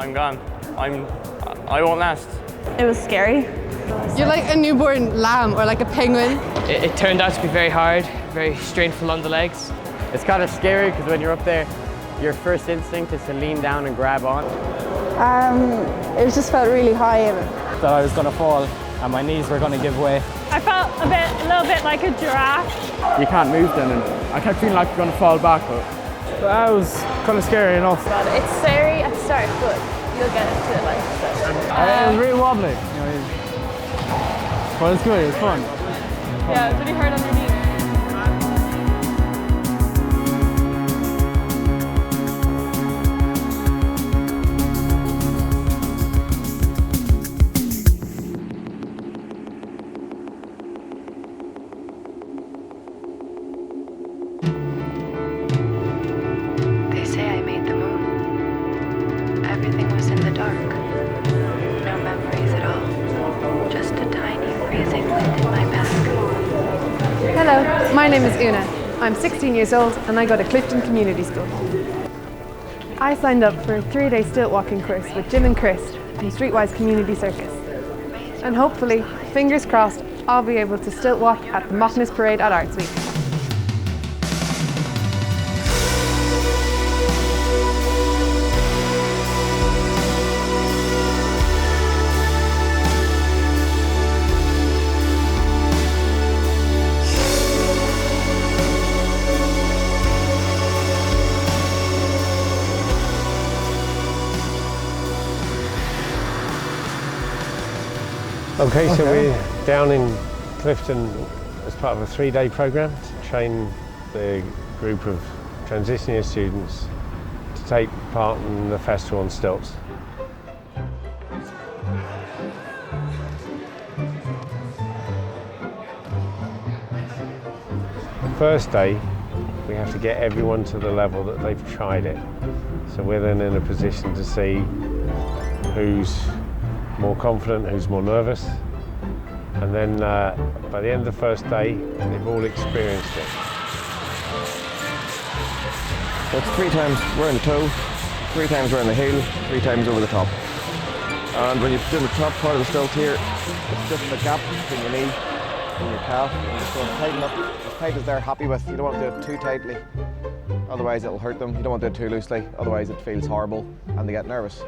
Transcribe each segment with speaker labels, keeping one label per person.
Speaker 1: I'm gone. I won't last.
Speaker 2: It was scary.
Speaker 3: You're like a newborn lamb or like a penguin.
Speaker 4: It turned out to be very hard, very strainful on the legs.
Speaker 5: It's kind of scary because when you're up there, your first instinct is to lean down and grab on.
Speaker 6: It just felt really high.
Speaker 7: That I was going to fall and my knees were going to give way.
Speaker 2: I felt a little bit like a giraffe.
Speaker 7: You can't move then, and I kept feeling like you're going to fall back, but that was kind of scary enough.
Speaker 2: It's scary at the start, but you'll get into it like
Speaker 7: It was really wobbly. But it's good, it was fun.
Speaker 2: Yeah, it was really hard on your knees.
Speaker 8: They say I made the moon. Everything was in the dark. No memories at all. Just a tiny freezing wind in my back.
Speaker 3: Hello, my name is Una. I'm 16 years old and I go to Clifden Community School. I signed up for a 3-day stilt-walking course with Jim and Chris from Streetwise Community Circus. And hopefully, fingers crossed, I'll be able to stilt walk at the Mockness Parade at Arts Week.
Speaker 9: Okay, so we're down in Clifden as part of a 3-day programme to train the group of transition year students to take part in the festival on stilts. First day, we have to get everyone to the level that they've tried it. So we're then in a position to see who's more confident, who's more nervous, and then by the end of the first day, they've all experienced it.
Speaker 10: So it's 3 times we're in the toe, 3 times we're in the heel, 3 times over the top. And when you're doing the top part of the stilt here, it's just the gap between your knee and your calf. And just going to tighten up as tight as they're happy with. You don't want to do it too tightly, otherwise it'll hurt them. You don't want to do it too loosely, otherwise it feels horrible and they get nervous.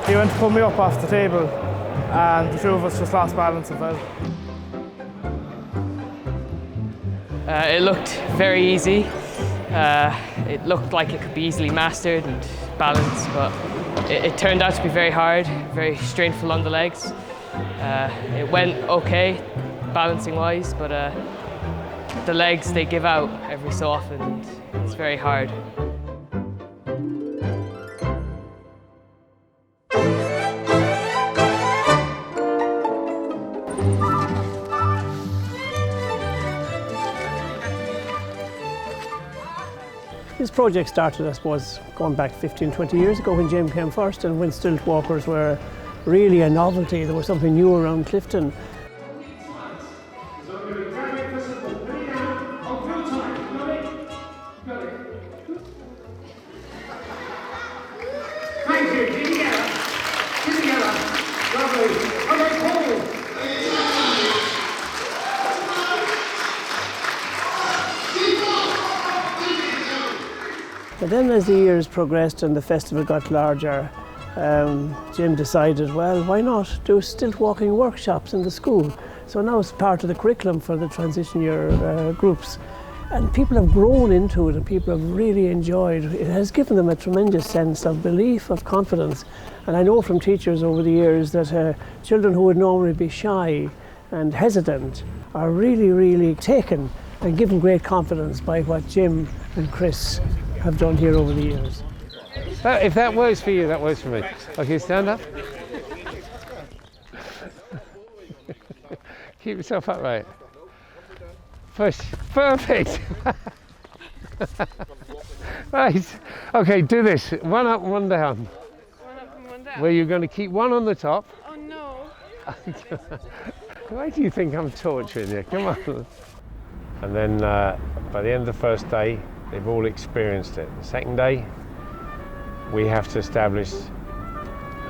Speaker 7: He went to pull me up off the table and the 2 of us just lost balance and fell.
Speaker 4: It looked very easy. It looked like it could be easily mastered and balanced, but it turned out to be very hard, very strainful on the legs. It went okay, balancing wise, but the legs, they give out every so often and it's very hard.
Speaker 11: This project started, I suppose, going back 15-20 years ago when Jim came first and when stilt walkers were really a novelty. There was something new around Clifden.
Speaker 12: Thank you, keep together. Keep together. Lovely. Okay, cool.
Speaker 11: But then as the years progressed and the festival got larger, Jim decided, well, why not do stilt walking workshops in the school? So now it's part of the curriculum for the transition year groups. And people have grown into it and people have really enjoyed it. It has given them a tremendous sense of belief, of confidence. And I know from teachers over the years that children who would normally be shy and hesitant are really, really taken and given great confidence by what Jim and Chris have done here over the years.
Speaker 9: If that works for you, that works for me. Okay, stand up. Keep yourself upright. Push. Perfect. Right. Okay, do this. 1 up, 1 down.
Speaker 3: 1 up and 1 down.
Speaker 9: Where you're going to keep 1 on the top.
Speaker 3: Oh no.
Speaker 9: Why do you think I'm torturing you? Come on. And then by the end of the first day, they've all experienced it. The second day, we have to establish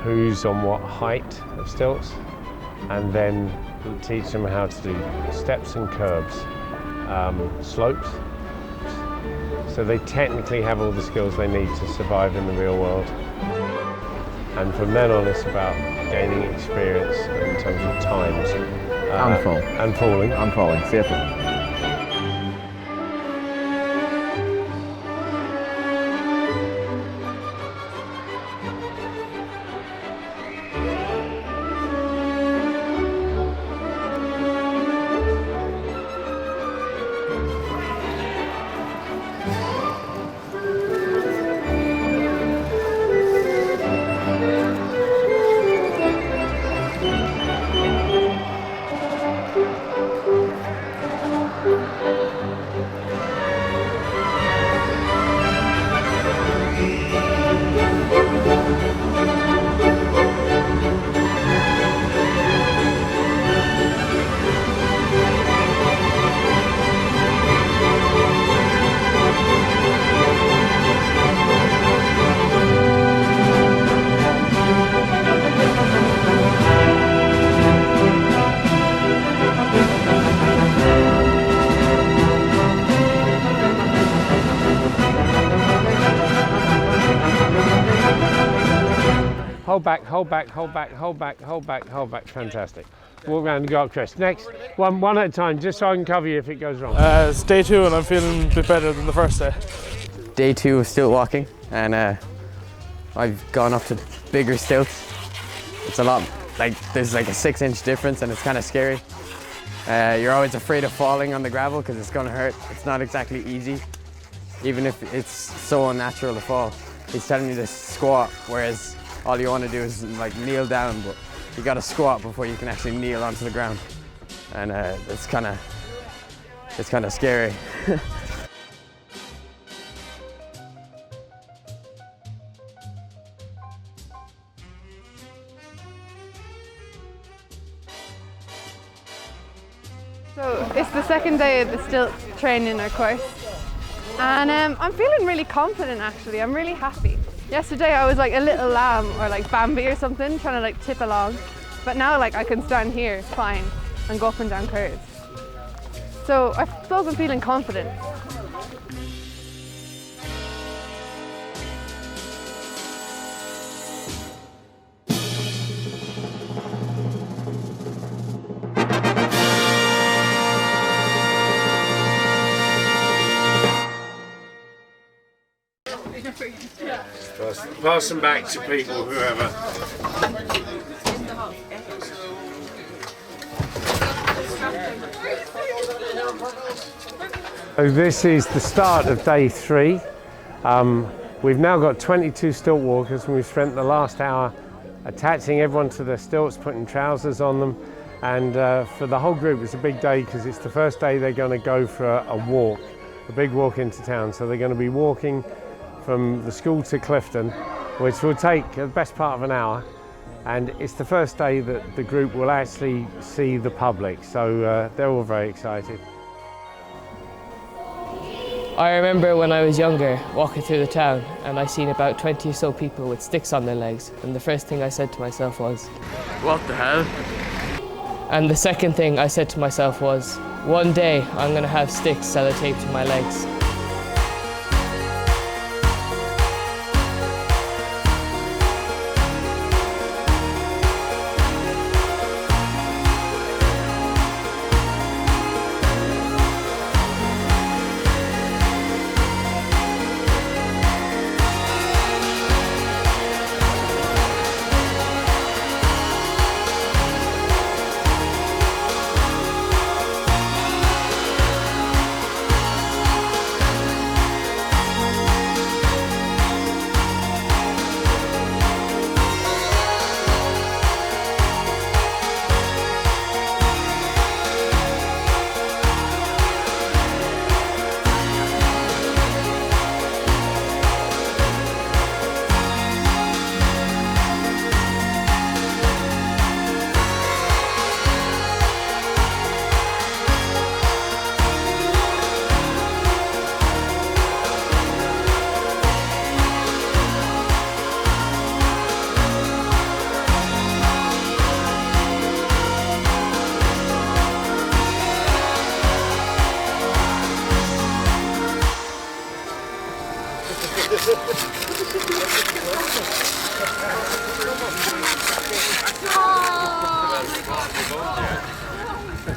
Speaker 9: who's on what height of stilts, and then teach them how to do steps and curbs, slopes. So they technically have all the skills they need to survive in the real world. And from then on, it's about gaining experience in terms of times.
Speaker 10: And falling. And falling, safely.
Speaker 9: Hold back, hold back, hold back, hold back, hold back, hold back. Fantastic. Walk around and go up, Chris. Next, one at a time, just so I can cover you if it goes wrong.
Speaker 7: It's day 2 and I'm feeling a bit better than the first day.
Speaker 5: Day 2 of stilt walking, and I've gone up to bigger stilts. It's a lot, there's like a 6-inch difference, and it's kind of scary. You're always afraid of falling on the gravel because it's going to hurt. It's not exactly easy, even if it's so unnatural to fall. He's telling you to squat, whereas all you want to do is like kneel down, but you got to squat before you can actually kneel onto the ground, and it's kind of scary.
Speaker 3: So it's the second day of the stilt training or course, and I'm feeling really confident actually. I'm really happy. Yesterday I was like a little lamb or like Bambi or something, trying to like tip along, but now like I can stand here fine and go up and down curves. So I suppose I'm feeling confident.
Speaker 9: Pass them back to people, whoever. So this is the start of day 3. We've now got 22 stilt walkers, and we've spent the last hour attaching everyone to their stilts, putting trousers on them, and for the whole group it's a big day because it's the first day they're going to go for a walk, a big walk into town. So they're going to be walking from the school to Clifden, which will take the best part of an hour, and it's the first day that the group will actually see the public, so they're all very excited.
Speaker 4: I remember when I was younger walking through the town and I seen about 20 or so people with sticks on their legs, and the first thing I said to myself was, what the hell? And the second thing I said to myself was, one day I'm going to have sticks sellotaped to my legs.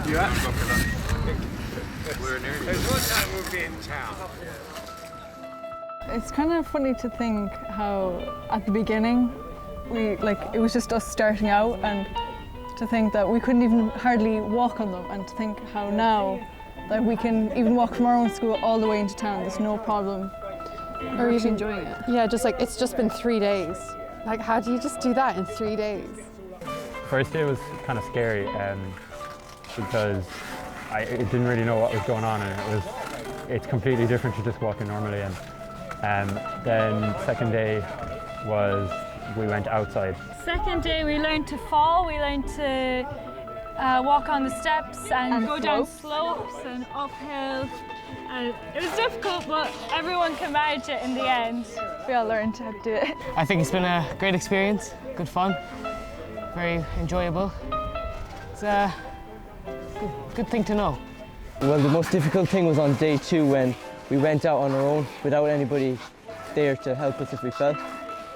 Speaker 9: You have to look at us. There's one time we'll be in town.
Speaker 13: It's kind of funny to think how at the beginning it was just us starting out, and to think that we couldn't even hardly walk on them, and to think how now that we can even walk from our own school all the way into town, there's no problem.
Speaker 3: Or even
Speaker 13: enjoying it.
Speaker 3: Yeah, just like it's just been 3 days. Like, how do you just do that in 3 days?
Speaker 14: First day was kind of scary because I didn't really know what was going on, and it's completely different to just walking normally. And then second day was we went outside.
Speaker 2: Second day we learned to fall, we learned to walk on the steps and go down slopes and uphill. And it was difficult, but everyone can manage it in the end.
Speaker 13: We all learned how to do it.
Speaker 4: I think it's been a great experience, good fun, very enjoyable. It's a good thing to know.
Speaker 15: Well, the most difficult thing was on day 2 when we went out on our own without anybody there to help us if we fell,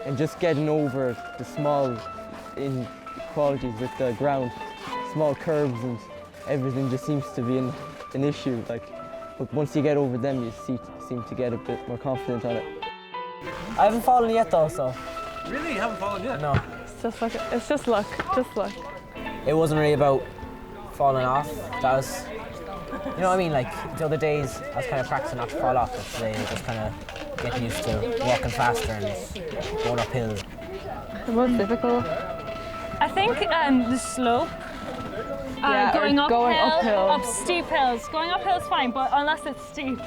Speaker 15: and just getting over the small inequalities with the ground, small curves and everything just seems to be an issue. But once you get over them, you seem to get a bit more confident on it.
Speaker 16: I haven't fallen yet though, so.
Speaker 17: Really? You haven't fallen yet?
Speaker 16: No.
Speaker 13: It's just luck, just luck.
Speaker 16: It wasn't really about falling off. That was, you know what I mean? Like the other days, I was kind of practicing not to fall off, but today just kind of getting used to walking faster and going uphill.
Speaker 13: The most difficult?
Speaker 2: I think the slope. Going uphill, up steep hills. Going uphill is fine, but unless it's steep.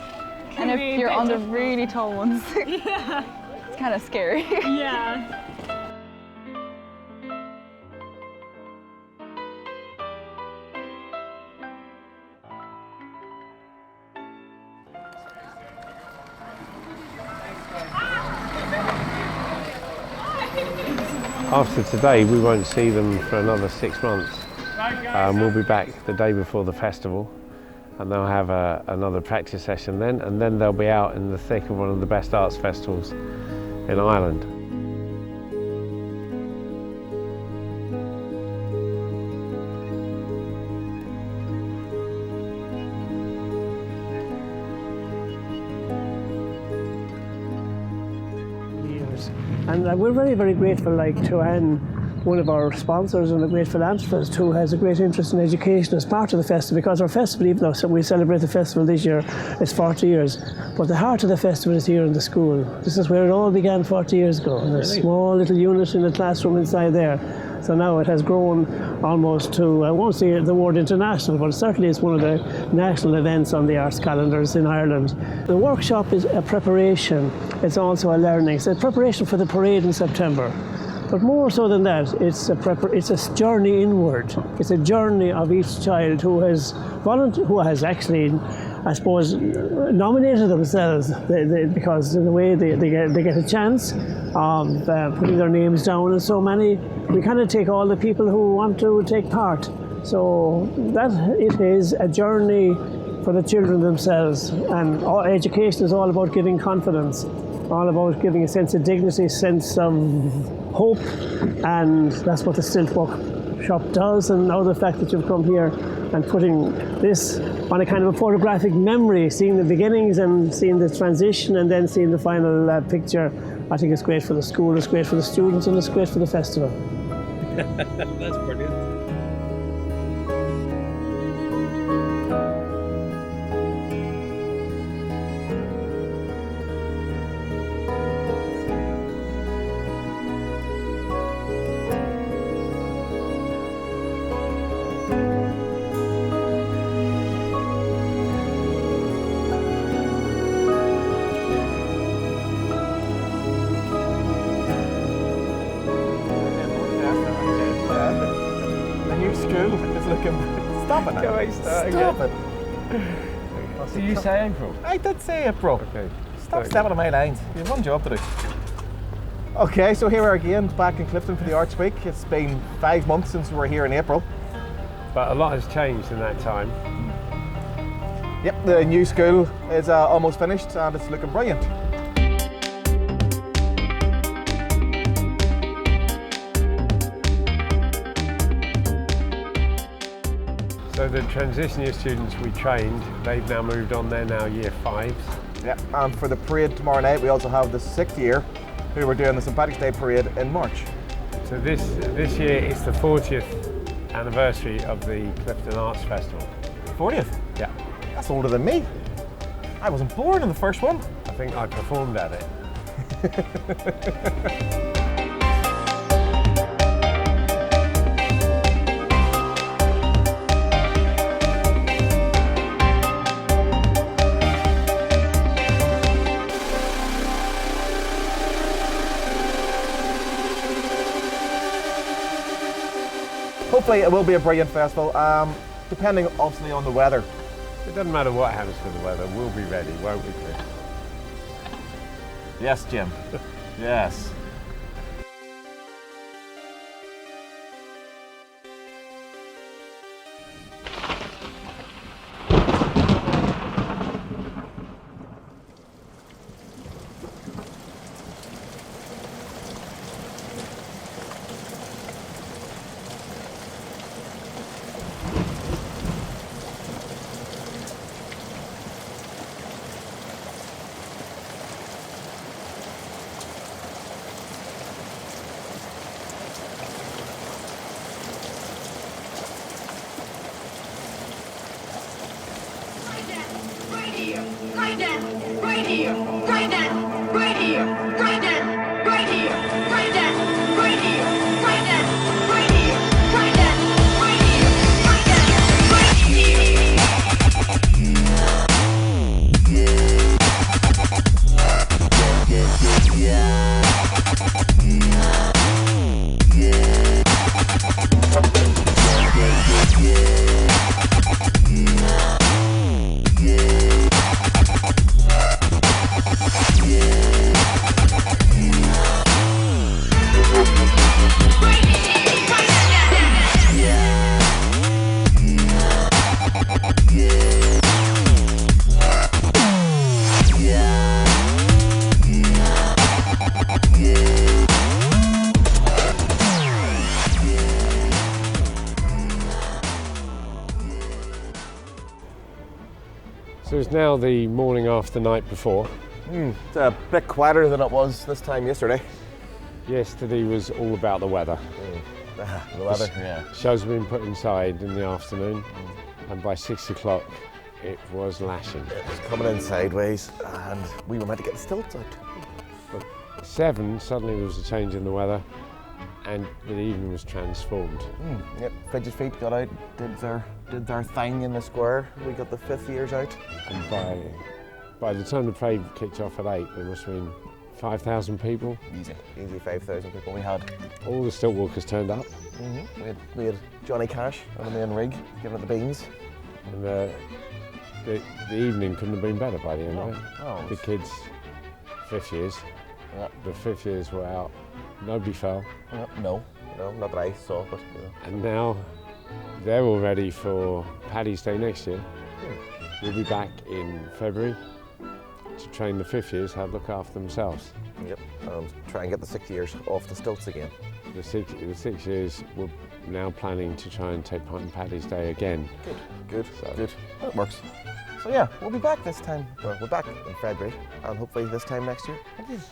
Speaker 13: And if you're on the really tall ones,
Speaker 2: yeah,
Speaker 13: it's kind of scary.
Speaker 2: Yeah.
Speaker 9: After today, we won't see them for another 6 months. We'll be back the day before the festival, and they'll have another practice session then, and then they'll be out in the thick of one of the best arts festivals in Ireland.
Speaker 11: And we're very, very grateful to Anne, one of our sponsors and the Grateful Amsfest, who has a great interest in education as part of the festival, because our festival, even though we celebrate the festival this year, is 40 years, but the heart of the festival is here in the school. This is where it all began 40 years ago, in a small little unit in a classroom inside there. So now it has grown almost to, I won't say the word international, but certainly it's one of the national events on the arts calendars in Ireland. The workshop is a preparation, it's also a learning. It's a preparation for the parade in September. But more so than that, it's a journey inward. It's a journey of each child who has actually, I suppose, nominated themselves because in a way they get a chance of putting their names down, and so many. We kind of take all the people who want to take part. So that it is a journey for the children themselves, and education is all about giving confidence, all about giving a sense of dignity, sense of hope, and that's what the Stilt-walking shop does. And now the fact that you've come here and putting this on a kind of a photographic memory, seeing the beginnings and seeing the transition and then seeing the final picture, I think it's great for the school, it's great for the students, and it's great for the festival.
Speaker 17: That's brilliant.
Speaker 18: Stop it! Stop it!
Speaker 17: So you say April?
Speaker 18: I did say April.
Speaker 17: Okay.
Speaker 18: Stop stepping on my lines. You have one job to do. Okay, so here we are again, back in Clifden for the Arts Week. It's been 5 months since we were here in April.
Speaker 9: But a lot has changed in that time.
Speaker 18: Yep, the new school is almost finished and it's looking brilliant.
Speaker 9: So So the transition year students we trained, they've now moved on, they're now year 5s.
Speaker 18: Yeah, and for the parade tomorrow night, we also have the 6th year who are doing the St. Patrick's Day parade in March.
Speaker 9: So this year it's the 40th anniversary of the Clifden Arts Festival.
Speaker 18: 40th?
Speaker 9: Yeah.
Speaker 18: That's older than me. I wasn't born in the first one.
Speaker 9: I think I performed at it.
Speaker 18: Hopefully it will be a brilliant festival, depending obviously on the weather.
Speaker 9: It doesn't matter what happens to the weather, we'll be ready, won't we, Chris?
Speaker 18: Yes, Jim. Yes.
Speaker 12: Right now, right here, right now, right here, right now, right here, right now, right here, right now, right here, right now, right here, right now, right here.
Speaker 9: So it's now the morning after the night before.
Speaker 18: It's a bit quieter than it was this time yesterday.
Speaker 9: Yesterday was all about the weather.
Speaker 18: The weather, yeah.
Speaker 9: Shows have been put inside in the afternoon, and by 6 o'clock it was lashing.
Speaker 18: It was coming in sideways, and we were meant to get the stilts out.
Speaker 9: At 7, suddenly there was a change in the weather, and the evening was transformed.
Speaker 18: Yep, Fidget Feet got out, did their thing in the square. We got the 5th years out.
Speaker 9: And by the time the parade kicked off at 8, there must have been 5,000 people.
Speaker 18: Easy 5,000 people we had.
Speaker 9: All the Stilt-walkers turned up.
Speaker 18: We had Johnny Cash on the main rig, giving it the beans.
Speaker 9: And the evening couldn't have been better by the end of it.
Speaker 18: Oh.
Speaker 9: The kids, 5th years, the 5th years were out. Nobody fell.
Speaker 18: No, not that I saw, but
Speaker 9: And now they're all ready for Paddy's Day next year. We'll be back in February to train the 5th years how to look after themselves.
Speaker 18: Yep, and try and get the 6th years off the stilts again.
Speaker 9: The 6 years, we're now planning to try and take part in Paddy's Day again.
Speaker 18: Good. That works. So yeah, we'll be back this time. Well, we're back in February, and hopefully this time next year again.